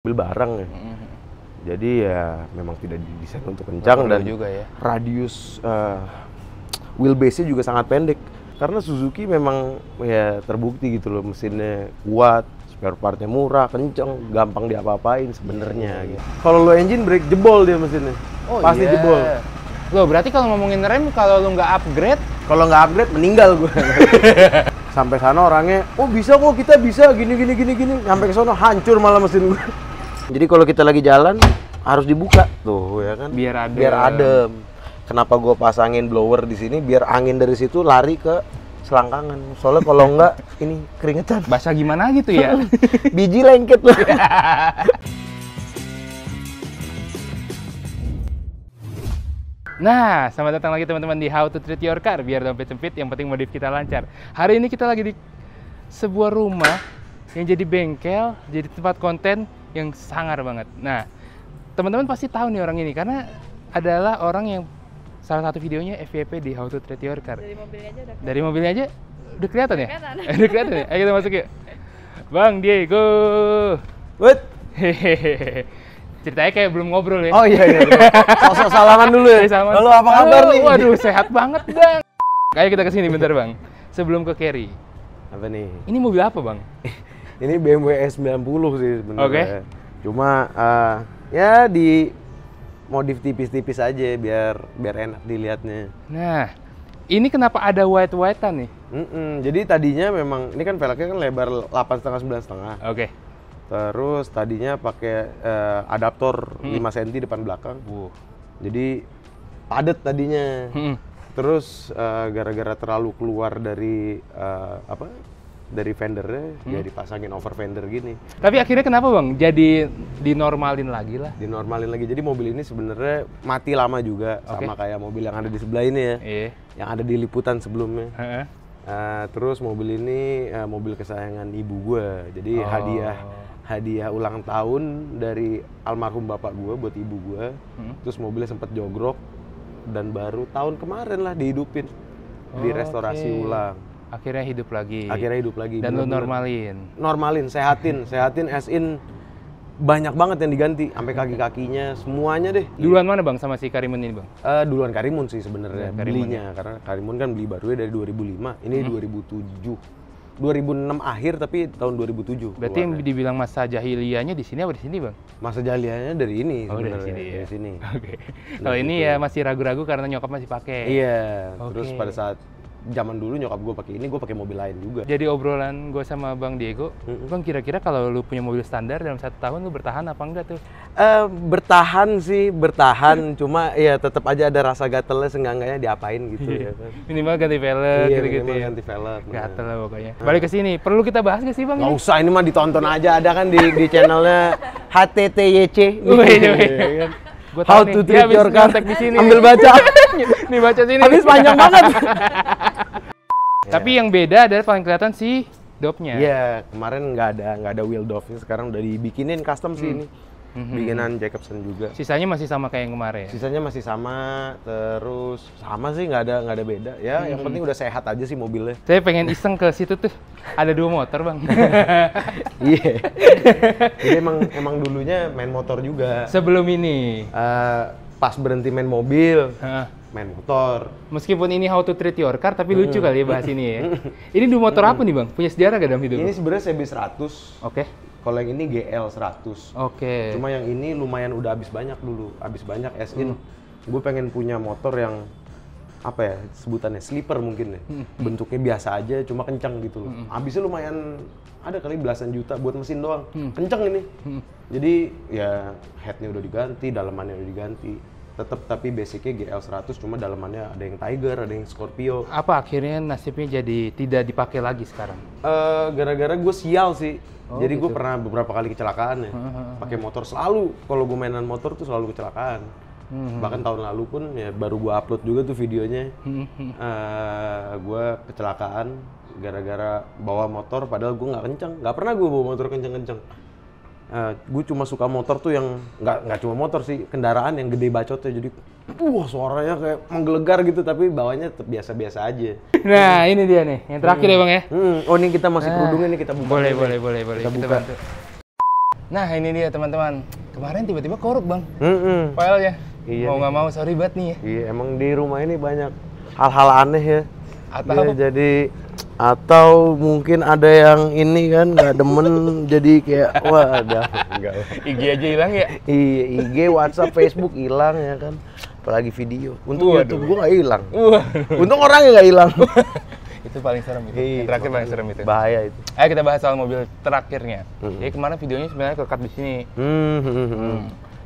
mobil barang ya. Jadi ya memang tidak didesain untuk kencang dan juga ya. Radius wheelbase-nya juga sangat pendek. Karena Suzuki memang ya terbukti gitu loh, mesinnya kuat, spare part-nya murah, kenceng, gampang diapa-apain sebenarnya gitu. Kalau lo engine brake jebol dia mesinnya. Pasti jebol. Loh, berarti kalau ngomongin rem, kalau lu nggak upgrade, meninggal gue. Sampai sana orangnya, oh bisa kok, kita bisa gini. Sampai ke sana hancur malah mesin gue. Jadi kalau kita lagi jalan harus dibuka tuh ya kan. Biar adem. Kenapa gue pasangin blower di sini biar angin dari situ lari ke selangkangan. Soalnya kalau enggak ini keringetan. basah gimana gitu ya. Biji lengket loh. Nah, selamat datang lagi teman-teman di How to Treat Your Car. Biar dompet sempit, yang penting modif kita lancar. Hari ini kita lagi di sebuah rumah yang jadi bengkel, jadi tempat konten yang sangar banget. Nah, teman-teman pasti tahu nih orang ini karena adalah orang yang salah satu videonya FYP di How to Treat Your Car. Dari mobilnya aja udah kelihatan ya? Udah kelihatan ya? Ayo kita masuk yuk. Bang Diego. What? Hehehe. Ceritanya kayak belum ngobrol ya. Oh iya. Sosok salaman dulu ya. Halo, apa kabar nih? Waduh, sehat banget, Bang. Kayak kita kesini bentar, Bang. Sebelum ke Carry. Apa nih? Ini mobil apa, Bang? Ini BMW S90 sih sebenarnya. Oke. Cuma ya di modif tipis-tipis aja biar enak dilihatnya. Nah, ini kenapa ada white-whitean nih? Jadi tadinya memang ini kan velgnya kan lebar 8,5 9,5. Oke. Terus tadinya pakai adaptor 5 cm depan belakang. Jadi padat tadinya. Terus gara-gara terlalu keluar dari dari fendernya, ya dipasangin over fender gini. Tapi akhirnya kenapa, Bang? Jadi dinormalin lagi lah. Dinormalin lagi. Jadi mobil ini sebenarnya mati lama juga, sama kayak mobil yang ada di sebelah ini ya. Iya. Yang ada di liputan sebelumnya. Terus mobil ini mobil kesayangan ibu gue. Jadi hadiah ulang tahun dari almarhum bapak gue buat ibu gue. Terus mobilnya sempat jogrok dan baru tahun kemarin lah dihidupin, direstorasi ulang. Akhirnya hidup lagi. Dan lu normalin. Normalin, sehatin as in banyak banget yang diganti, sampai kaki-kakinya semuanya deh. Duluan mana, Bang, sama si Karimun ini, Bang? Duluan Karimun sih sebenarnya belinya, karena Karimun kan beli barunya dari 2005. Ini 2007. 2006 akhir tapi tahun 2007. Berarti yang dibilang masa jahiliyahnya di sini apa di sini, Bang? Masa jahiliyahnya dari ini sebenarnya. Dari sini. Oke. Kalau ini ya masih ragu-ragu karena nyokap masih pakai. Iya. Terus pada saat zaman dulu nyokap gue pakai ini, gue pakai mobil lain juga. Jadi obrolan gue sama Bang Diego, Bang, kira-kira kalau lu punya mobil standar dalam 1 tahun lu bertahan apa enggak tuh? Bertahan cuma ya tetap aja ada rasa gatelnya, seenggak-enggaknya diapain gitu ya. Minimal ganti velg gitu-gitu ya. Ganti velg. Gatel lah pokoknya. Balik ke sini, perlu kita bahas gak sih, Bang? Nggak usah, ini mah ditonton aja, ada kan di channelnya HTTYC. How to Treat Your Car. Ambil baca. Nih baca sini. Habis panjang banget. Tapi yang beda adalah paling kelihatan si dopnya. Iya, kemarin nggak ada wheel dopnya, sekarang udah dibikinin custom sih ini. Bikinan Jacobsen juga. Sisanya masih sama kayak yang kemarin. Sisanya masih sama, terus sama sih, nggak ada beda. Ya, yang penting udah sehat aja sih mobilnya. Saya pengen iseng ke situ tuh. Ada 2 motor, Bang. Iya. Jadi emang dulunya main motor juga. Sebelum ini. Pas berhenti main mobil, main motor. Meskipun ini How to Treat Your Car, tapi lucu kali ya bahas ini ya. Ini 2 motor apa nih, Bang? Punya sejarah gak dalam hidup? Ini sebenarnya CB100. Oke. Kalau yang ini GL100. Oke. Cuma yang ini lumayan udah habis banyak dulu. Habis banyak as-in. Gue pengen punya motor yang apa ya sebutannya, sleeper mungkin ya. Bentuknya biasa aja, cuma kencang gitu loh. Habisnya lumayan, ada kali belasan juta buat mesin doang. Kencang ini. Jadi ya headnya udah diganti, dalamannya udah diganti. Tetap tapi basicnya GL100, cuma dalamannya ada yang Tiger, ada yang Scorpio. Apa akhirnya nasibnya jadi tidak dipakai lagi sekarang? Gara-gara gue sial sih. Jadi gitu. gue pernah beberapa kali kecelakaan ya. Pakai motor selalu, kalau gue mainan motor tuh selalu kecelakaan. Bahkan tahun lalu pun ya baru gue upload juga tuh videonya. Gue kecelakaan gara-gara bawa motor, padahal gue nggak kencang. Nggak pernah gue bawa motor kencang-kencang. Gue cuma suka motor tuh yang nggak cuma motor sih, kendaraan yang gede bacotnya, jadi suaranya kayak menggelegar gitu, tapi bawanya tetap biasa-biasa aja. Nah ini dia nih, yang terakhir ya, Bang ya. Oh, ini kita masih kerudungnya nih, kita buka. Boleh. Kita buka. Bantu. Nah ini dia teman-teman. Kemarin tiba-tiba korup bang. Filenya. Iya Mau nggak mau sorry banget nih ya. Iya, emang di rumah ini banyak hal-hal aneh ya. Atau Ya, jadi atau mungkin ada yang ini kan nggak demen jadi kayak wah ada enggak lah. IG aja hilang ya. Iya, IG, WhatsApp, Facebook hilang ya kan. Apalagi video. Untung Waduh. YouTube gua nggak hilang. Wah. Untung orangnya nggak hilang. Itu paling serem itu. Iya, Yang terakhir paling serem itu. Bahaya itu. Ayo kita bahas soal mobil terakhirnya. Jadi kemarin videonya sebenarnya kekat di sini.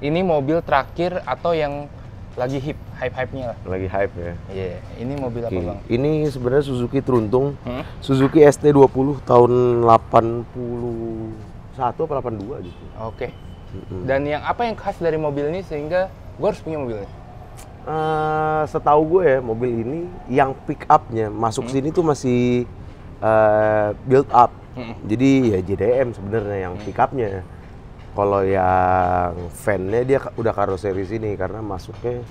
Ini mobil terakhir atau yang lagi hype-nya lah. Lagi hype ya. Iya, ini mobil apa Oke. bang? Ini sebenarnya Suzuki Truntung. Suzuki ST20 tahun 81 apa 82 gitu. Oke. Dan yang apa yang khas dari mobil ini sehingga gue harus punya mobil ini? Setahu gue ya, mobil ini yang pick up-nya masuk sini tuh masih build up. Jadi ya JDM sebenarnya yang pick up-nya. Kalau yang van-nya dia udah karoseri sini karena masuknya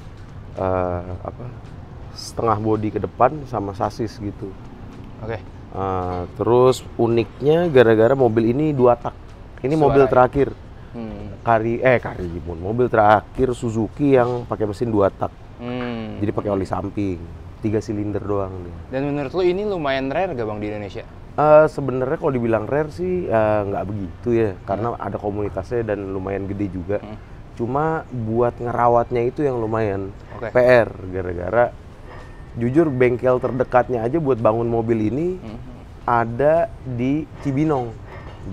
setengah bodi ke depan sama sasis gitu. Oke. Terus uniknya gara-gara mobil ini 2 tak. Ini mobil terakhir. Mobil terakhir Suzuki yang pakai mesin 2 tak. Jadi pakai oli samping, 3 silinder doang dia. Dan menurut lo ini lumayan rare gak bang di Indonesia? Sebenarnya kalau dibilang rare sih nggak begitu ya, karena ada komunitasnya dan lumayan gede juga. Cuma buat ngerawatnya itu yang lumayan PR, gara-gara jujur bengkel terdekatnya aja buat bangun mobil ini ada di Cibinong.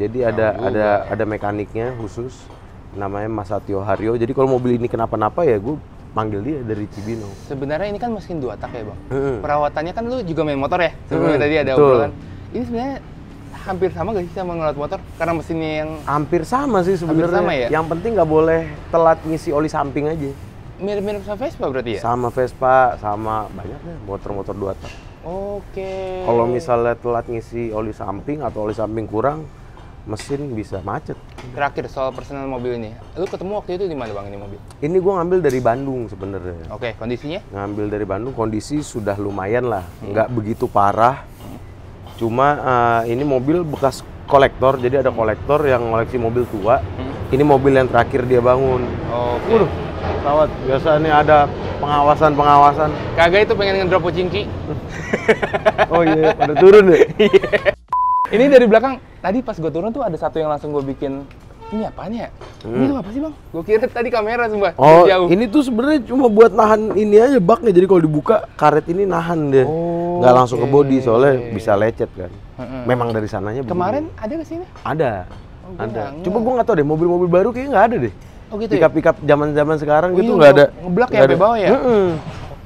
Jadi ada mekaniknya khusus, namanya Mas Satyo Haryo. Jadi kalau mobil ini kenapa-napa ya gue manggil dia dari Cibinong. Sebenarnya ini kan mesin 2 tak ya bang. Perawatannya kan lu juga main motor ya. Sebelumnya tadi ada obrolan. Ini sebenarnya hampir sama gak sih sama ngerawat motor? Karena mesinnya yang hampir sama sih sebenarnya. sama ya? Yang penting nggak boleh telat ngisi oli samping aja. mirip-mirip sama Vespa berarti ya? Sama Vespa, sama banyak deh motor-motor 2 tak. Oke. Kalau misalnya telat ngisi oli samping atau oli samping kurang, mesin bisa macet. Terakhir soal personal mobil ini, lu ketemu waktu itu di mana bang ini mobil? Ini gue ngambil dari Bandung sebenarnya. Oke, kondisinya? Ngambil dari Bandung, kondisi sudah lumayan lah, nggak begitu parah. Cuma ini mobil bekas kolektor, jadi ada kolektor yang ngoleksi mobil tua. Ini mobil yang terakhir dia bangun. Oke. Pesawat biasa nih ada pengawasan. Kagak itu pengen ngedrop Pochinki. Oh iya, pada turun deh. Ini dari belakang, tadi pas gue turun tuh ada satu yang langsung gue bikin, ini apaan ya? Ini tuh apa sih bang? Gue kira tadi kamera sumpah, Oh, jauh. ini tuh sebenarnya cuma buat nahan ini aja baknya. Jadi kalau dibuka karet ini nahan deh. Nggak langsung ke bodi soalnya bisa lecet kan. Memang dari sananya begini. Kemarin ada ke sini? Ada. Oh, ada. enggak. Cuma gue nggak tahu deh, mobil-mobil baru kayaknya nggak ada deh. Oh gitu ya? Pick-up zaman sekarang gitu iya, nggak ada. Ngeblak ya nggak sampai bawah ya?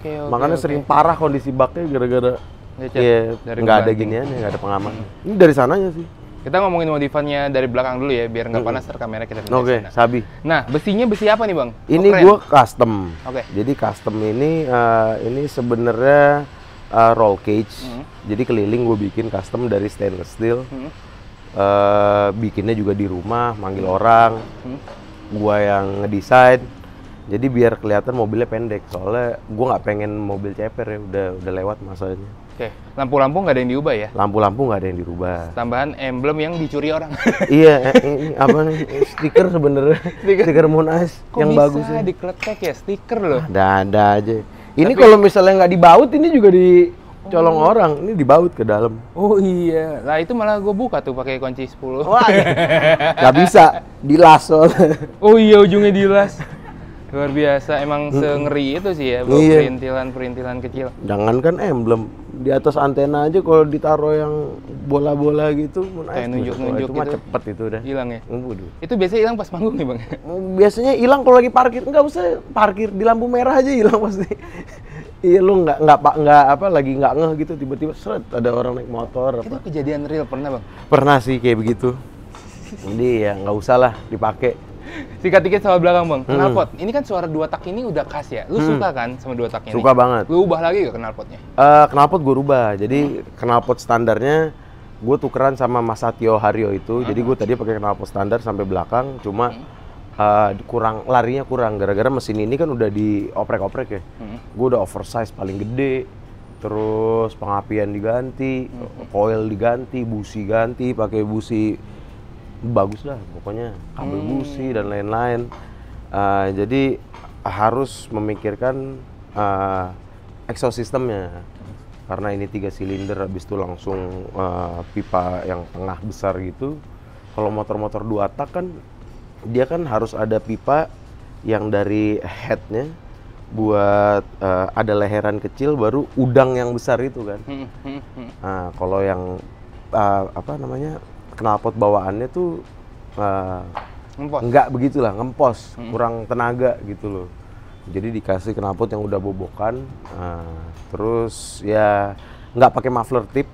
Oke, makanya sering parah kondisi baknya gara-gara dari nggak ada ngebanting. giniannya, nggak ada pengaman. Ini dari sananya sih. Kita ngomongin modifannya dari belakang dulu ya, biar nggak panas kamera kita pindah Oke, sana. Sabi. Nah, besinya besi apa nih bang? Ini keren. gue custom. Oke. Jadi custom ini sebenarnya roll cage. Jadi keliling gue bikin custom dari stainless steel. Bikinnya juga di rumah, manggil orang. Gua yang ngedesain. Jadi biar kelihatan mobilnya pendek. Soalnya gue nggak pengen mobil ceper ya, udah lewat masanya. Oke, lampu-lampu nggak ada yang diubah ya? Lampu-lampu nggak ada yang dirubah. Tambahan emblem yang dicuri orang. Iya, ini apa nih? Stiker sebenarnya. Stiker Moon Ice Kok yang bisa bagus ya. dikletek ya stiker loh? Ada aja. Ini kalau misalnya nggak dibaut, ini juga dicolong orang. Ini dibaut ke dalam. Oh iya, lah itu malah gue buka tuh pakai kunci 10. Wah, nggak bisa, dilas soalnya. Oh iya, ujungnya dilas. Luar biasa, emang sengeri itu sih ya, bawa Iya. perintilan-perintilan kecil. Jangankan emblem, di atas antena aja kalau ditaruh yang bola-bola gitu, Kayak nunjuk-nunjuk itu mah gitu. cepet itu udah. Hilang ya? Waduh. Itu biasanya hilang pas manggung nih bang? Biasanya hilang kalau lagi parkir, nggak usah parkir di lampu merah aja hilang pasti. Iya, lu lagi nggak ngeh gitu, tiba-tiba seret ada orang naik motor Itu apa. kejadian real pernah bang? Pernah sih kayak begitu. Jadi ya nggak usah lah dipakai. Sikat dikit soal belakang bang, knalpot. Ini kan suara 2 tak ini udah khas ya. Lu suka kan sama 2 tak ini? Suka banget. Lu ubah lagi gak knalpotnya? Knalpot gue rubah, jadi knalpot standarnya gue tukeran sama Mas Satyo Haryo itu. Jadi gue tadi pakai knalpot standar sampai belakang, cuma larinya kurang gara-gara mesin ini kan udah dioprek-oprek ya. Gue udah oversize paling gede, terus pengapian diganti, coil diganti, busi ganti, pakai busi bagus lah pokoknya, kabel busi dan lain-lain. Jadi harus memikirkan exhaust systemnya, karena ini 3 silinder, habis itu langsung pipa yang tengah besar gitu. Kalau motor-motor 2 tak kan dia kan harus ada pipa yang dari headnya buat ada leheran kecil, baru udang yang besar itu kan. Nah, kalau yang apa namanya, knalpot bawaannya tuh enggak begitulah, ngempos, kurang tenaga gitu loh. Jadi dikasih knalpot yang udah bobokan, terus ya nggak pakai muffler tip,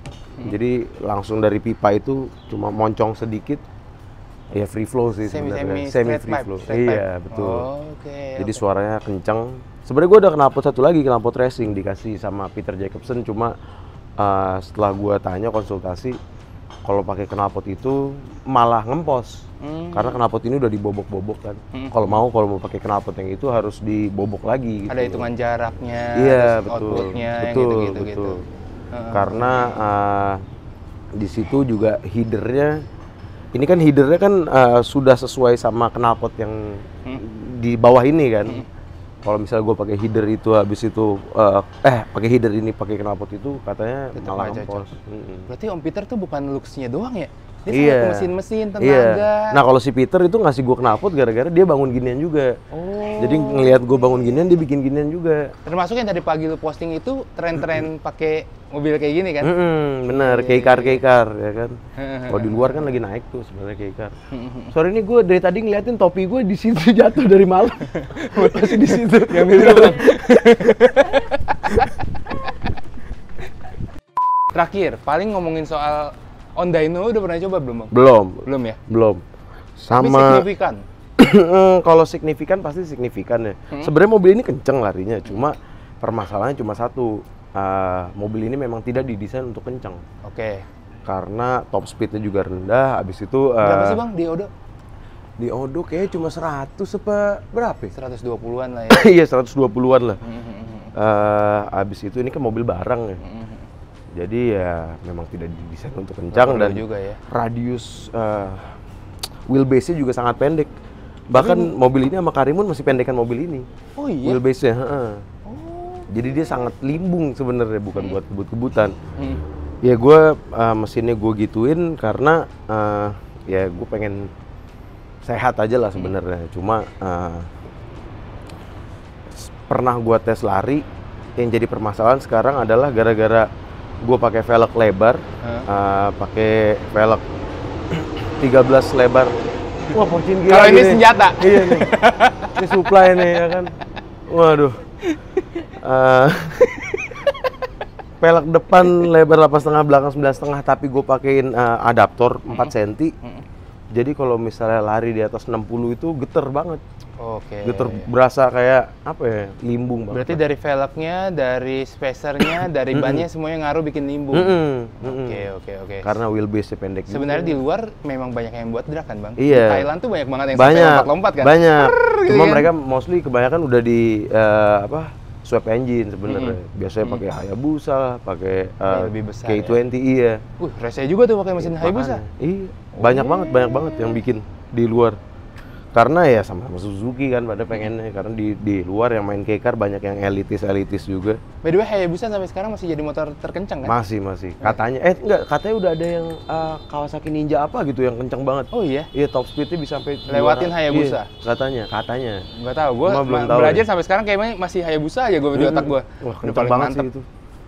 jadi langsung dari pipa itu cuma moncong sedikit, ya free flow sih sebenarnya, semi free flow. Iya betul. Jadi suaranya kencang. Sebenarnya gue ada knalpot satu lagi, knalpot racing dikasih sama Peter Jacobsen, cuma setelah gue tanya konsultasi, kalau pakai knalpot itu malah ngempos. Karena knalpot ini udah dibobok-bobok kan. Kalau mau pakai knalpot yang itu harus dibobok lagi. Gitu. Ada hitungan jaraknya, iya, outputnya, betul. gitu. Karena di situ juga headernya, ini kan headernya kan sudah sesuai sama knalpot yang di bawah ini kan. Kalau misalnya gue pakai header itu, habis itu pakai header ini pakai knalpot itu, katanya malah ngempos. Berarti Om Peter tuh bukan looks-nya doang ya? Dia iya. sampai mesin-mesin, tenaga. Iya. Nah kalau si Peter itu ngasih gue knalpot gara-gara dia bangun ginian juga. Jadi ngelihat gue bangun ginian, dia bikin ginian juga. Termasuk yang tadi pagi lu posting itu tren-tren pakai mobil kayak gini kan? Bener, K-car ya kan. Kalau di luar kan lagi naik tuh sebenarnya K-car. Sorry nih, gue dari tadi ngeliatin topi gue di situ jatuh dari malam. Masih di situ. Terakhir, paling ngomongin soal Ondaino udah pernah coba belum, Bang? Belum ya? Belum. Tapi signifikan? Kalau signifikan pasti signifikan ya. Sebenarnya mobil ini kenceng larinya, cuma permasalahannya cuma satu. Mobil ini memang tidak didesain untuk kenceng. Oke. Karena top speednya juga rendah, habis itu... berapa sih Bang di Odo? Di Odo kayaknya cuma 100 apa berapa ya? 120-an lah ya? Iya, 120-an lah. Habis itu ini kan mobil barang ya. Jadi ya memang tidak didesain untuk kencang, dan juga ya. Radius wheelbase-nya juga sangat pendek. Bahkan mobil ini sama Karimun masih pendekan mobil ini. Oh iya? Wheelbase-nya, Jadi dia sangat limbung sebenarnya, bukan buat kebut-kebutan. Ya gue mesinnya gue gituin karena ya gue pengen sehat aja lah sebenarnya. Cuma pernah gue tes lari, yang jadi permasalahan sekarang adalah gara-gara gue pakai velg lebar, pakai velg 13 lebar. Wah, pocin gila. Kalau ini senjata. Iya nih. Ini supply nih ya kan. Waduh. Velg depan lebar 8,5, belakang 9,5, tapi gue pakein adaptor 4 cm. Jadi kalau misalnya lari di atas 60 itu geter banget. Oke. Geter, berasa kayak apa ya, limbung banget. Berarti dari velgnya, dari spacernya, dari bannya semuanya ngaruh bikin limbung. Oke. Karena wheelbase-nya pendek. Sebenarnya di luar memang banyak yang buat drag kan Bang? Iya. Di Thailand tuh banyak banget yang sampai lompat-lompat kan? Banyak. Gitu Cuma kan? mereka mostly kebanyakan udah di swap engine sebenarnya. Biasanya pakai Hayabusa lah, pakai lebih besar, K20 iya. Rese juga tuh pakai mesin Hayabusa. Iya. Banyak banget yang bikin di luar. Karena ya sama Suzuki kan pada pengennya, karena di luar yang main K-car banyak yang elitis juga. By the way, Hayabusa sampai sekarang masih jadi motor terkencang kan? Masih. Katanya katanya udah ada yang Kawasaki Ninja apa gitu yang kencang banget. Oh iya? Iya, top speednya bisa sampai lewatin Hayabusa. Iya, katanya. Nggak tahu, gue belajar sampai sekarang kayaknya masih Hayabusa aja gue di otak gue. Wah, kencang banget sih itu.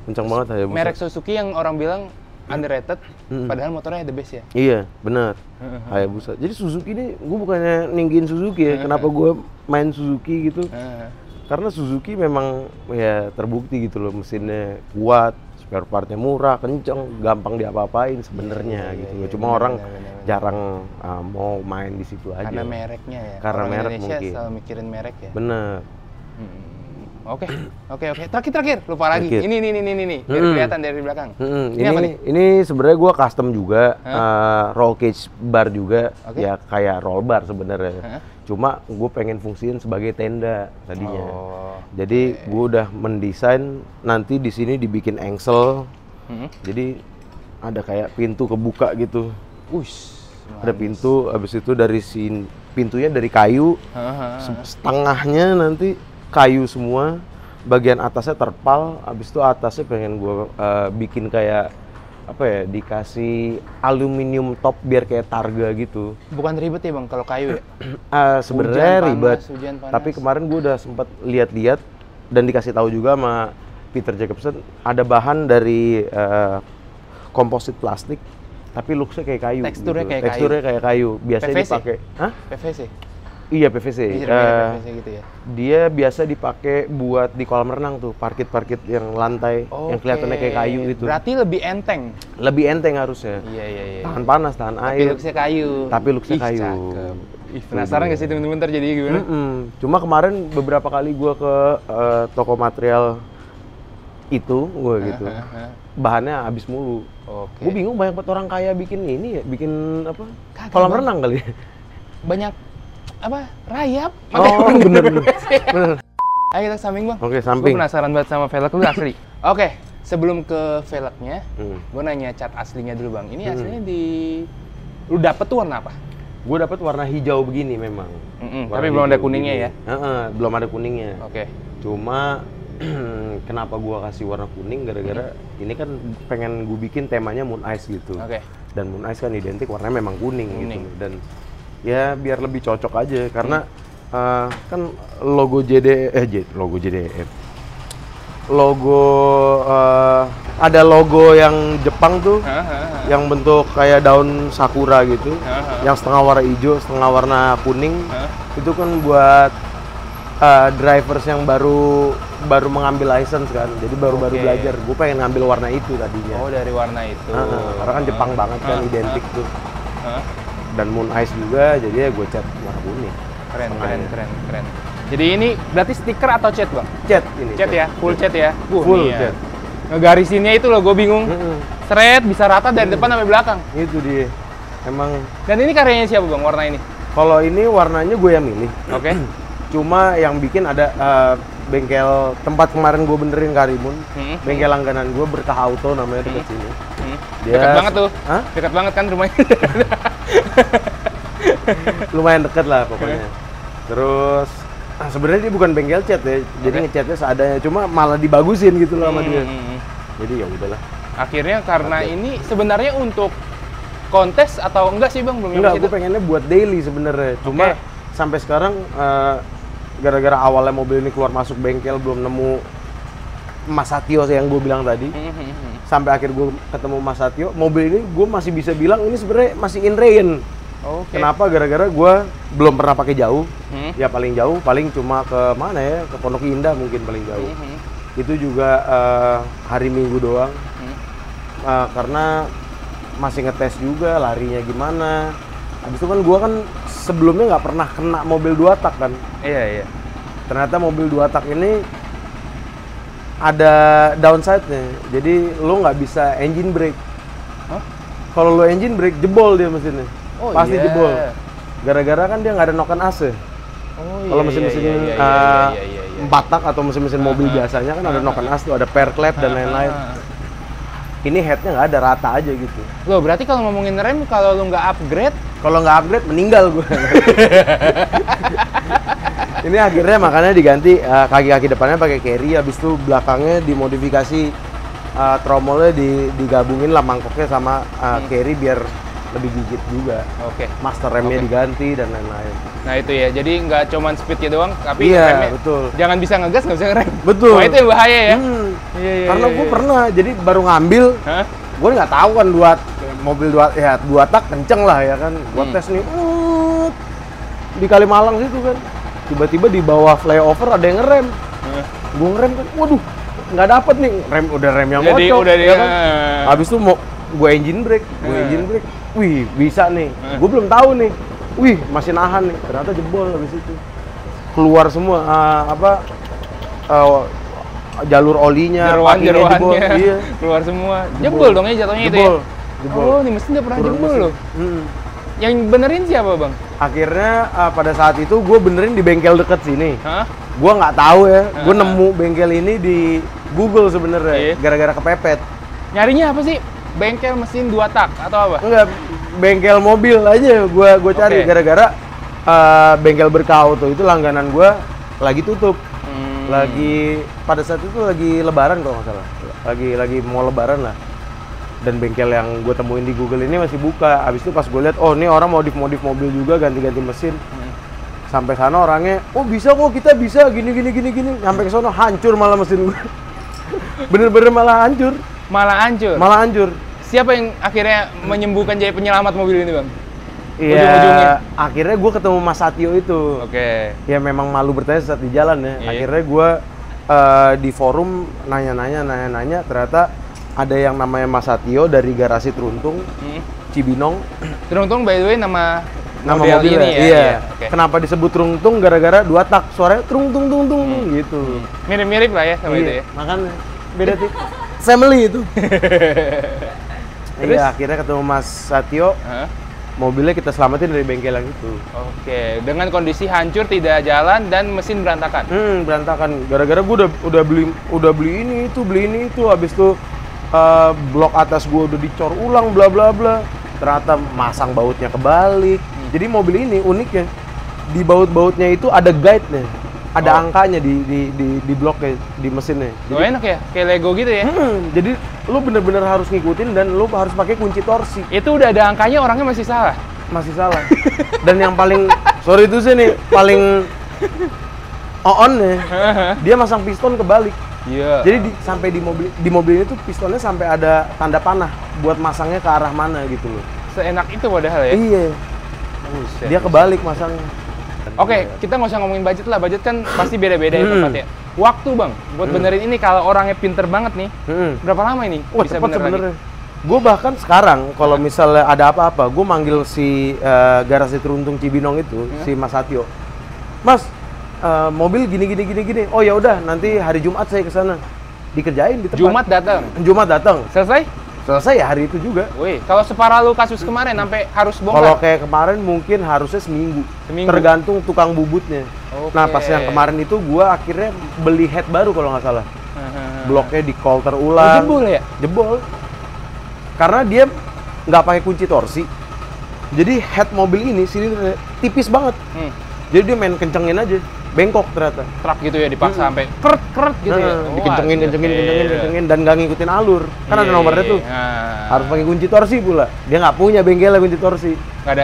Kencang banget Hayabusa. Merek Suzuki yang orang bilang underrated, padahal motornya the best ya? Iya, benar. Hayabusa. Jadi Suzuki ini, gue bukannya ninggin Suzuki ya, kenapa gue main Suzuki gitu. Karena Suzuki memang ya terbukti gitu loh, mesinnya kuat, spare partnya murah, kenceng, gampang diapa-apain sebenarnya gitu loh. Cuma orang jarang mau main di situ aja. Karena mereknya ya? Karena orang merek Indonesia mungkin. selalu mikirin merek ya? Bener. Oke. Terakhir, lupa lagi. Ini. Biar kelihatan dari belakang. Ini apa nih? Ini sebenarnya gue custom juga, roll cage bar juga, ya kayak roll bar sebenarnya. Cuma gue pengen fungsiin sebagai tenda tadinya. Jadi gue udah mendesain nanti di sini dibikin engsel. Jadi ada kayak pintu kebuka gitu. Ada pintu, habis itu pintunya dari kayu, setengahnya nanti kayu semua, bagian atasnya terpal, habis itu atasnya pengen gue bikin kayak apa ya, dikasih aluminium top biar kayak targa gitu. Bukan ribet ya bang kalau kayu ya? Sebenarnya ribet, hujan panas. tapi kemarin gue udah sempat lihat-lihat dan dikasih tahu juga sama Peter Jacobson, ada bahan dari komposit plastik, tapi looks-nya kayak kayu. Teksturnya gitu. kayak Teksturnya kayak kayu. Biasanya PVC? dipakai. Hah? PVC? Iya PVC. PVC gitu ya? Dia biasa dipakai buat di kolam renang tuh, parkit-parkit yang lantai, yang kelihatannya kayak kayu gitu. Berarti lebih enteng? Lebih enteng harusnya. Iya. Tahan panas, tahan air. Tapi looks-nya kayu. Tapi looks-nya kayu. Cakep. Penasaran nggak sih temen-temen ntar jadi gimana? Cuma kemarin beberapa kali gue ke toko material itu, gue gitu. Bahannya habis mulu. Gue bingung, banyak banget orang kaya bikin ini ya, bikin apa? Kolam renang kali. Banyak apa? Rayap. Oh, bener. Ayo kita samping bang. Oke, samping. Gue penasaran banget sama velg lu asli. Oke, sebelum ke velgnya, gue nanya cat aslinya dulu bang. Ini aslinya lu dapet tuh warna apa? Gue dapet warna hijau begini memang. Tapi belum ada kuningnya begini. Ya? Belum ada kuningnya. Oke. Cuma kenapa gua kasih warna kuning, gara-gara ini kan pengen gue bikin temanya Moon Ice gitu. Dan Moon Ice kan identik warnanya memang kuning. Gitu. Dan ya biar lebih cocok aja karena kan logo ada logo yang Jepang tuh yang bentuk kayak daun sakura gitu, yang setengah warna hijau, setengah warna kuning. Itu kan buat drivers yang baru mengambil license kan, jadi baru belajar. Gue pengen ngambil warna itu tadinya. Oh, dari warna itu. Karena kan Jepang banget kan, identik tuh. Dan Moon Ice juga, jadi ya gue cat warna kuning. Keren. Jadi ini berarti stiker atau cat bang? Cat ini. Cat ya, full cat ya. Full cat. Ngegarisinnya itu loh, gue bingung. Seret bisa rata dari depan sampai belakang. Itu dia. Emang. Dan ini karyanya siapa bang, warna ini? Kalau ini warnanya gue yang milih. Oke. Cuma yang bikin ada bengkel tempat kemarin gue benerin Karimun. Bengkel langganan gue, Berkah Auto namanya, dekat sini. Dekat banget tuh. Dekat banget kan rumahnya. Lumayan deket lah pokoknya. Terus sebenarnya dia bukan bengkel cat ya, jadi ngecatnya seadanya, cuma malah dibagusin gitu loh sama dia. Jadi ya udahlah. Akhirnya karena ini sebenarnya untuk kontes atau enggak sih bang? Enggak, gue pengennya buat daily sebenarnya. Cuma sampai sekarang gara-gara awalnya mobil ini keluar masuk bengkel belum nemu Mas Satyo yang gue bilang tadi. Sampai akhir gue ketemu Mas Satyo, mobil ini gue masih bisa bilang ini sebenarnya masih in rain. Kenapa? Gara-gara gue belum pernah pakai jauh. Ya paling jauh paling cuma ke mana ya, ke Pondok Indah mungkin paling jauh. Itu juga hari Minggu doang. Karena masih ngetes juga larinya gimana. Habis itu kan gue kan sebelumnya nggak pernah kena mobil 2 tak kan. Iya. Ternyata mobil 2 tak ini ada downside-nya. Jadi lo nggak bisa engine brake. Kalau lo engine brake jebol dia mesinnya. Pasti jebol. Gara-gara kan dia nggak ada noken AC. Kalau mesin-mesin 4 tak atau mesin-mesin mobil biasanya kan ada noken AC tuh, ada pair clap dan lain-lain. Ini headnya nggak ada, rata aja gitu. Loh, berarti kalau ngomongin rem, kalau lu nggak upgrade? Kalau nggak upgrade, meninggal gue. Ini akhirnya makanya diganti kaki-kaki depannya pakai carry, habis itu belakangnya dimodifikasi tromolnya digabungin lah mangkoknya sama carry biar lebih gigit juga. Master remnya diganti dan lain-lain. Nah itu ya, jadi nggak cuman speednya doang, tapi remnya betul. Jangan bisa ngegas, nggak bisa ngerem. Betul. Wah itu yang bahaya ya. Karena gue pernah, jadi baru ngambil, gue nggak tahu kan mobil 2 tak kenceng lah ya kan. Gue tes nih, di Kalimalang situ kan. Tiba-tiba di bawah flyover ada yang ngerem. Gue ngerem kan, waduh, nggak dapet nih rem yang ngocok. Ya kan? Habis itu gue engine brake, wih bisa nih. Gue belum tahu nih, wih masih nahan nih. Ternyata jebol habis itu. Keluar semua jalur olinya, jeroannya jebol. Iya. Keluar semua. Jebol dong ya jatuhnya itu ya. Oh, ini mesin udah pernah jebol loh. Yang benerin siapa bang? Akhirnya pada saat itu gue benerin di bengkel deket sini. Gue nggak tahu ya, gue nemu bengkel ini di Google sebenarnya, gara-gara kepepet. Nyarinya apa sih? Bengkel mesin 2 tak atau apa? Enggak, bengkel mobil aja gua cari gara-gara bengkel berkah auto itu langganan gua lagi tutup. Lagi pada saat itu lagi lebaran kalau nggak salah. Lagi mau lebaran lah. Dan bengkel yang gue temuin di Google ini masih buka. Habis itu pas gue lihat, oh ini orang modif mobil juga, ganti mesin. Sampai sana orangnya, oh bisa kok, kita bisa gini. Sampai ke sana hancur malah mesin gue. Bener-bener malah hancur. Malah hancur. Siapa yang akhirnya menyembuhkan jadi penyelamat mobil ini, Bang? Iya, akhirnya gue ketemu Mas Satio itu. Oke. Ya memang malu bertanya saat di jalan ya. Akhirnya gue di forum nanya-nanya, ternyata ada yang namanya Mas Satio dari garasi Truntung, Cibinong. Truntung by the way nama mobilnya ini ya? Iya. Okay. Kenapa disebut Truntung? Gara-gara 2 tak, suaranya trung gitu. Mirip-mirip lah ya sama itu ya? Makanya beda tipe. Family itu. Iya, akhirnya ketemu Mas Satio. Mobilnya kita selamatin dari bengkel yang itu. Oke, dengan kondisi hancur, tidak jalan dan mesin berantakan. Berantakan. Gara-gara gue udah beli ini itu, habis itu blok atas gue udah dicor ulang, bla bla bla. Ternyata masang bautnya kebalik. Jadi mobil ini uniknya di baut-bautnya itu ada guide-nya, ada angkanya di bloknya, di mesinnya. Jadi, enak ya, kayak Lego gitu ya. Jadi lu bener-bener harus ngikutin dan lu harus pakai kunci torsi. Itu udah ada angkanya, orangnya masih salah. Dan yang paling sorry itu sih nih, paling on-nya dia masang piston kebalik. Iya. Jadi sampai di mobil itu pistonnya sampai ada tanda panah buat masangnya ke arah mana gitu loh. Seenak itu padahal ya. Iya. Dia kebalik masangnya. Oke, kita nggak usah ngomongin budget lah. Budget kan pasti beda-beda ya tempatnya. Waktu Bang, buat benerin ini kalau orangnya pinter banget nih, berapa lama ini bisa cepet bener sebenarnya. Gue bahkan sekarang kalau misalnya ada apa-apa, gue manggil si garasi Truntung Cibinong itu, si Mas Satio. Mas, mobil gini. Oh ya udah, nanti hari Jumat saya ke sana. Dikerjain di tempat. Jumat datang. Selesai ya hari itu juga. Wih, kalau separah lu kasus kemarin sampai harus bongkar. Kalau kayak kemarin mungkin harusnya seminggu. Tergantung tukang bubutnya. Okay. Nah, pas yang kemarin itu gua akhirnya beli head baru kalau nggak salah. Bloknya di kolter ulang. Jebol ya? Jebol. Karena dia nggak pakai kunci torsi. Jadi head mobil ini sini tipis banget. Jadi dia main kencengin aja. Bengkok ternyata. Truk gitu ya, dipaksa sampai keret gitu ya. Dikencengin dan nggak ngikutin alur. Kan ada nomornya tuh. Harus pakai kunci torsi pula. Dia nggak punya bengkelnya kunci torsi. Nggak ada.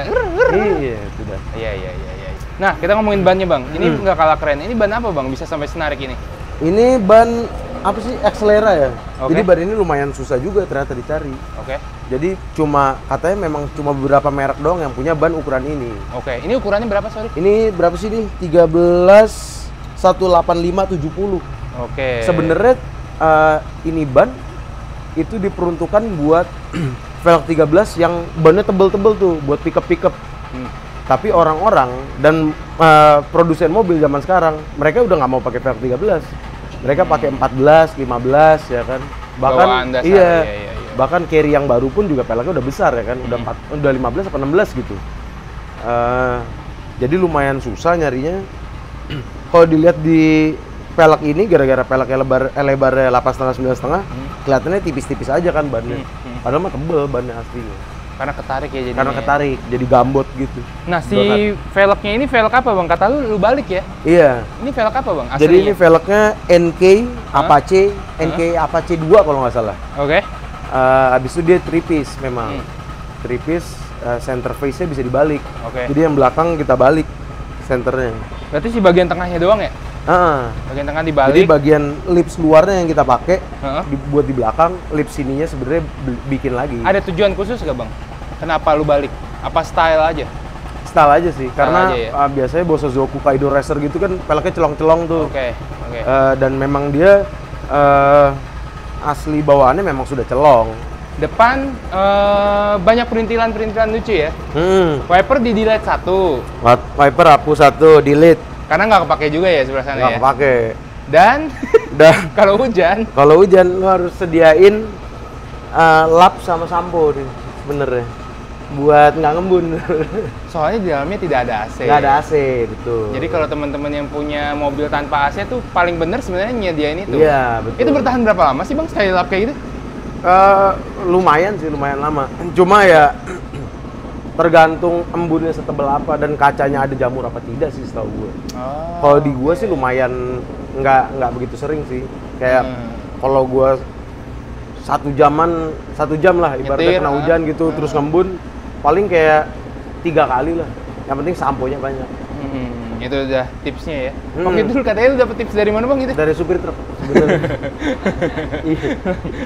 Iya, sudah. Iya. Nah, kita ngomongin bannya, Bang. Ini nggak kalah keren. Ini ban apa, Bang? Bisa sampai senarik ini? Ini ban apa sih? Accelera ya. Jadi ban ini lumayan susah juga ternyata dicari. Jadi katanya memang cuma beberapa merek doang yang punya ban ukuran ini. Ini ukurannya berapa, sorry? Ini berapa sih nih? 13 185/70. Sebenarnya ini ban itu diperuntukkan buat velg 13 yang bannya tebel-tebel tuh buat pickup. Tapi orang-orang dan produsen mobil zaman sekarang, mereka udah nggak mau pakai velg 13. Mereka pakai 14, 15 ya kan. Bahkan iya. Bahkan carry yang baru pun juga peleknya udah besar ya kan, udah 15 atau 16 gitu. Jadi lumayan susah nyarinya. Kalau dilihat di pelek ini, gara-gara peleknya lebarnya 8,5 9,5, kelihatannya tipis-tipis aja kan bannya. Padahal mah tebel bannya aslinya. Karena ketarik ya jadinya. Karena ketarik, jadi gambot gitu. Nah, si velgnya ini velg apa, Bang? Kata lu balik ya? Iya. Ini velg apa, Bang? Aslinya? Jadi ini velgnya NK Apache, NK Apache 2 kalau nggak salah. Habis itu dia tripis memang. Tripis, center face-nya bisa dibalik. Jadi yang belakang kita balik senternya. Berarti si bagian tengahnya doang ya? Bagian tengah dibalik. Jadi bagian lips luarnya yang kita pakai buat di belakang, lips sininya sebenarnya bikin lagi. Ada tujuan khusus nggak, Bang? Kenapa lu balik? Apa style aja? Style aja sih, karena biasanya Bosozoku Kaido Racer gitu kan peleknya celong-celong tuh. Dan memang dia asli bawaannya memang sudah celong. Depan banyak perintilan-perintilan lucu ya. Wiper di delete 1. Wiper hapus 1, delete. Karena nggak kepake juga ya sebelah sana ya. Nggak kepake. Dan kalau hujan lu harus sediain lap sama sampo nih sebenarnya. Buat nggak ngembun. Soalnya di dalamnya tidak ada AC. Nggak ada AC, betul. Jadi kalau teman-teman yang punya mobil tanpa AC tuh paling bener sebenarnya nyediain itu. Iya, betul. Itu bertahan berapa lama sih, Bang, sekali lap kayak gitu? Lumayan lama. Cuma ya tergantung embunnya setebal apa dan kacanya ada jamur apa tidak sih setahu gue. Oh. Kalau di gue sih lumayan nggak begitu sering sih. Kayak kalau gue 1 jam lah ibaratnya Nyetir, kena hujan gitu terus ngembun paling kayak 3 kali lah. Yang penting sampo-nya banyak. Itu udah tipsnya ya. Waktu itu katanya lu dapet tips dari mana bang gitu? Dari supir truk sebenarnya.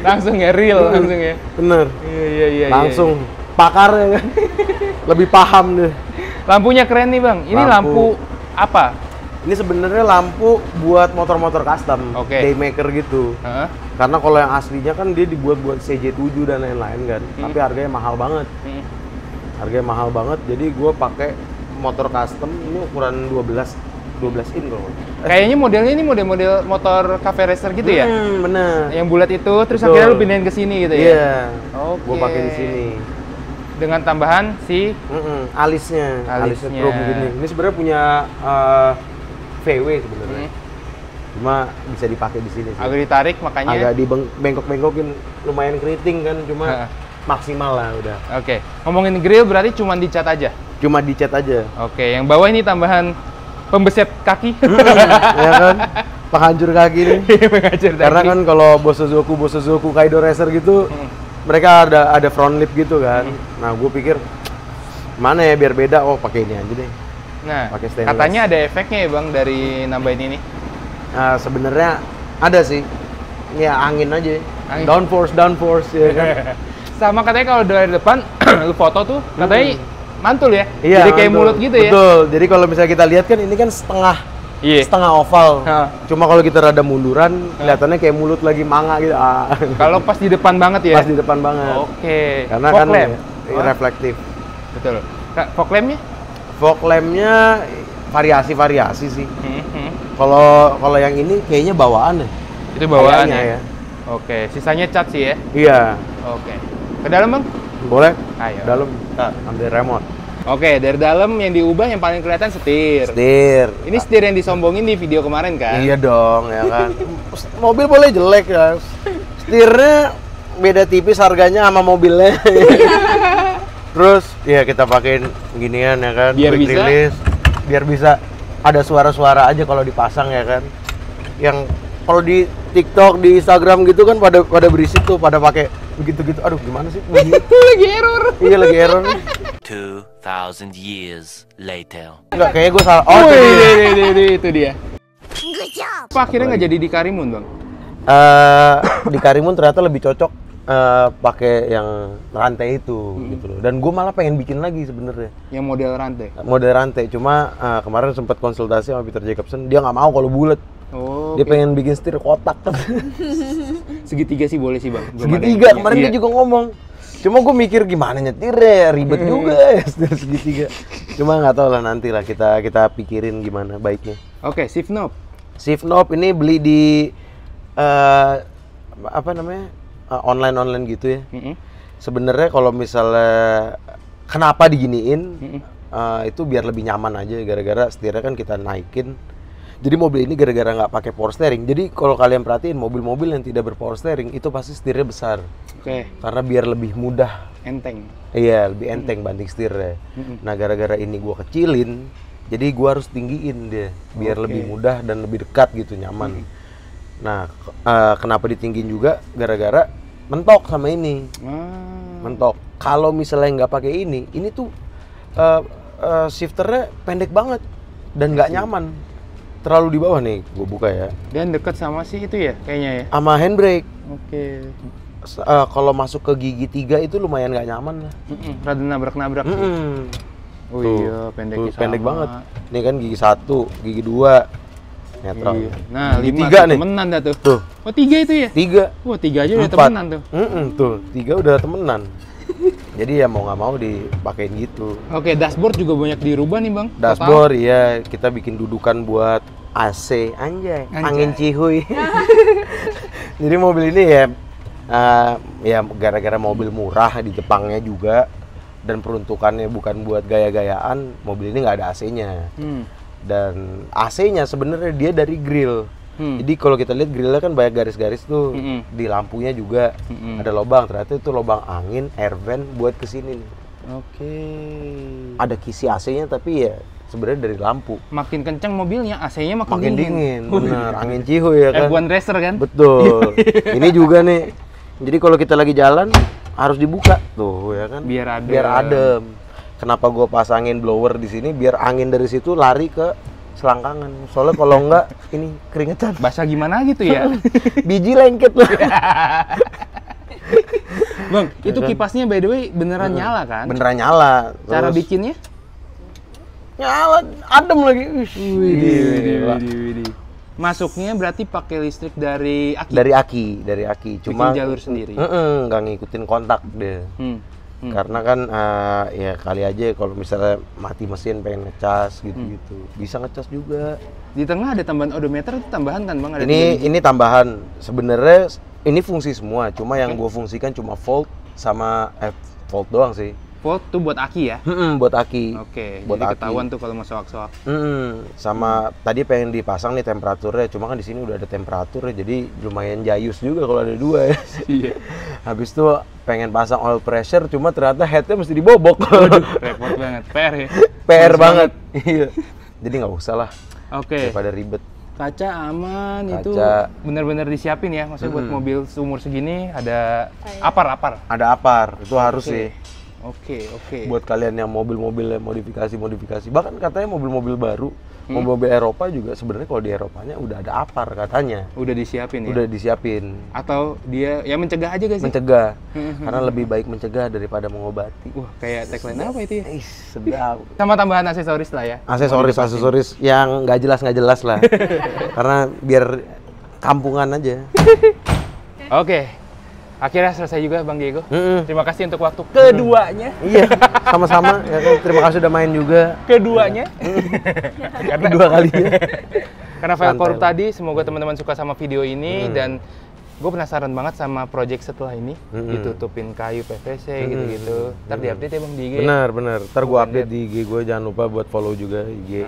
Langsung ya, real langsung ya. Bener. Iya. Langsung pakar ya kan. Lebih paham deh. Lampunya keren nih bang. Ini lampu apa? Ini sebenarnya lampu buat motor-motor custom, daymaker gitu. Karena kalau yang aslinya kan dia dibuat buat CJ7 dan lain-lain kan. Tapi harganya mahal banget. Harganya mahal banget. Jadi gue pakai motor custom ini ukuran 12 in loh. Kayaknya modelnya ini model motor cafe racer gitu ya? Bener. Yang bulat itu terus akhirnya lu pindahin ke sini gitu ya? Iya. Gue pakai di sini. Dengan tambahan si alisnya chrome gini. Ini sebenarnya punya VW sebenarnya. Cuma bisa dipakai di sini sih. Agak ditarik makanya. Agak dibengkok-bengkokin lumayan keriting kan cuma maksimal lah udah. Oke. Ngomongin grill berarti cuma dicat aja? Cuma dicat aja. Oke, yang bawah ini tambahan pembeset kaki. Ya kan? Penghancur kaki nih. Penghancur kaki. Karena kan kalau Bosozoku Kaido Racer gitu, mereka ada front lip gitu kan. Nah, gue pikir mana ya biar beda, oh pakai ini aja deh. Nah, pakai stainless. Katanya ada efeknya ya bang dari nambahin ini? Nah, sebenarnya ada sih. Ya angin aja. Downforce ya kan. Sama katanya kalau dari depan lu foto tuh katanya mantul ya? Iya, jadi kayak mantul. Mulut gitu ya? Betul, jadi kalau misalnya kita lihat kan ini kan setengah oval. Cuma kalau kita rada munduran, kelihatannya kayak mulut lagi manga gitu. Kalau pas di depan banget ya? Pas di depan banget. Oke. Karena fog kan lamp. Reflektif. Betul. Fog lampnya? Fog lampnya variasi sih. Kalau yang ini kayaknya bawaan ya. Itu bawaan ya? Oke, sisanya cat sih ya? Iya. Oke. Ke dalam bang? Boleh. Ayo. Dalam. Ambil remote. Oke, dari dalam yang diubah yang paling kelihatan setir. Ini setir yang disombongin di video kemarin kan? Iya dong, ya kan. Mobil boleh jelek ya. Setirnya beda tipis harganya sama mobilnya. Terus ya kita pakein ginian ya kan. Biar bisa ada suara-suara aja kalau dipasang ya kan. Yang kalau di TikTok, di Instagram gitu kan pada berisik tuh, pada pakai begitu-gitu. Aduh, gimana sih? Itu lagi error. Iya, lagi error. 2000 years later. Enggak, kayaknya gue salah. Oh, itu dia. Apa akhirnya nggak jadi di Karimun, Bang? Di Karimun ternyata lebih cocok pakai yang rantai itu gitu loh. Dan gue malah pengen bikin lagi sebenarnya. Yang model rantai? Model rantai, cuma kemarin sempat konsultasi sama Peter Jacobson, dia nggak mau kalau bulat. Dia pengen bikin setir kotak. Segitiga sih boleh sih bang. Segitiga, kemarin dia juga ngomong. Cuma gue mikir gimana nyetirnya, ribet juga ya setir segitiga. Cuma nggak tahu lah, nanti lah kita pikirin gimana baiknya. Oke, shift knob. Shift knob ini beli di apa namanya, online gitu ya. Sebenarnya kalau misalnya kenapa diginiin, itu biar lebih nyaman aja, gara-gara setirnya kan kita naikin. Jadi mobil ini gara-gara nggak pakai power steering. Jadi kalau kalian perhatiin mobil-mobil yang tidak berpower steering itu pasti setirnya besar. Karena biar lebih mudah. Enteng. Iya, lebih enteng banding setirnya. Nah, gara-gara ini gua kecilin, jadi gua harus tinggiin dia biar lebih mudah dan lebih dekat gitu, nyaman. Nah, kenapa ditinggiin juga? Gara-gara mentok sama ini. Mentok. Kalau misalnya nggak pakai ini tuh shifternya pendek banget dan nggak nyaman. Terlalu di bawah nih, gue buka ya. Dan dekat sama sih itu ya, kayaknya ya? Sama handbrake. Kalau masuk ke gigi 3 itu lumayan nggak nyaman lah. Rada nabrak-nabrak sih. Oh iya, pendeknya sama. Pendek banget. Ini kan gigi 1, gigi 2. Netral. Nah, gigi 5 3 nih. Temenan dah tuh. Oh 3 itu ya? 3. Wah 3 aja udah temenan tuh. Tuh, 3 udah temenan. Jadi ya mau nggak mau dipakein gitu. Oke, dashboard juga banyak dirubah nih bang. Dashboard iya, kita bikin dudukan buat AC, anjay. Angin cihuy. Jadi mobil ini ya gara-gara mobil murah di Jepangnya juga dan peruntukannya bukan buat gaya-gayaan, mobil ini nggak ada AC-nya. Dan AC-nya sebenarnya dia dari grill. Jadi kalau kita lihat grillnya kan banyak garis-garis tuh, di lampunya juga ada lubang. Ternyata itu lubang angin, air vent buat kesini nih. Oke. Ada kisi AC-nya tapi ya sebenarnya dari lampu. Makin kencang mobilnya, AC-nya makin, Makin dingin, bener. Angin cihuy ya kan. F1 racer kan? Betul. Ini juga nih. Jadi kalau kita lagi jalan harus dibuka tuh ya kan. Biar adem. Biar adem. Kenapa gua pasangin blower di sini biar angin dari situ lari ke selangkangan. Soalnya kalau enggak ini keringetan. Basah gimana gitu ya? Biji lengket loh. Bang, itu kipasnya by the way beneran nyala kan? Beneran nyala. Cara Terus bikinnya? nyala, adem lagi. Gila. Masuknya berarti pakai listrik dari aki? Dari aki. Cuma bikin jalur sendiri? nggak ngikutin kontak deh. Karena kan ya kali aja kalau misalnya mati mesin pengen ngecas gitu-gitu. Bisa ngecas juga. Di tengah ada tambahan odometer itu tambahan kan Bang? Ada Ini tambahan. Sebenarnya ini fungsi semua, cuma yang gue fungsikan cuma volt sama volt doang sih. volt tuh buat aki ya? Buat aki. Oke, buat jadi aki. ketahuan tuh kalau mau soak-soak. Sama tadi pengen dipasang nih temperaturnya, cuma kan di sini udah ada temperaturnya, jadi lumayan jayus juga kalau ada dua ya. Iya. Habis itu pengen pasang oil pressure, cuma ternyata headnya mesti dibobok. Repot banget, PR ya? PR banget. Iya. Jadi nggak usah lah. Oke. Daripada ribet. Kaca aman, Kaca. itu benar-benar disiapin ya, maksudnya buat mobil seumur segini ada apar. Ada apar, itu harus sih. Oke. Buat kalian yang mobil-mobil modifikasi, bahkan katanya mobil-mobil baru, mobil-mobil Eropa juga sebenarnya kalau di Eropanya udah ada apar katanya. Udah disiapin ya? Udah disiapin. Atau dia ya mencegah aja guys? Mencegah, karena lebih baik mencegah daripada mengobati. Wah, kayak tagline apa itu ya? Sedap. Sama tambahan aksesoris lah ya? Aksesoris yang nggak jelas lah. Karena biar kampungan aja. Oke, akhirnya selesai juga Bang Diego. Terima kasih untuk waktu keduanya. Iya, sama-sama. Ya kan? Terima kasih udah main juga. Keduanya. Kedua kalinya. Karena Velcor tadi, semoga teman-teman suka sama video ini dan gue penasaran banget sama project setelah ini. Ditutupin kayu PVC gitu-gitu. Ntar diupdate ya Bang di IG. Benar. Ntar gue update di IG gue, jangan lupa buat follow juga IG.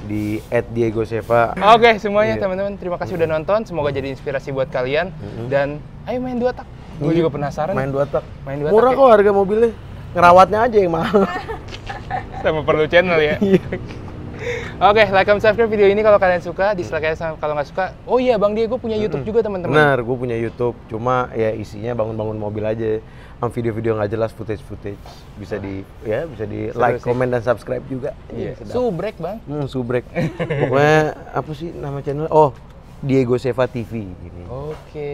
Di @diegoseva. Oke, semuanya teman-teman, terima kasih udah nonton. Semoga jadi inspirasi buat kalian dan ayo main 2 tak. Gue juga penasaran. Main 2 tak. tak Murah kok harga mobilnya. Ngerawatnya aja yang mahal. Sama perlu channel ya. Oke, like and subscribe video ini kalau kalian suka, dislike aja kalau nggak suka. Oh iya, Bang Diego punya YouTube juga teman-teman. Benar, gue punya YouTube. Cuma ya isinya bangun-bangun mobil aja. Video-video nggak jelas, footage. Bisa di like, comment dan subscribe juga. Iya. Subrek Bang. Subrek. Pokoknya apa sih nama channel? Oh, Diego Seva TV. Gini. Oke,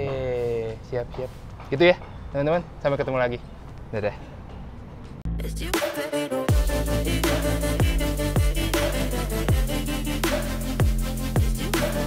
siap. Gitu ya, teman-teman. Sampai ketemu lagi. Dadah.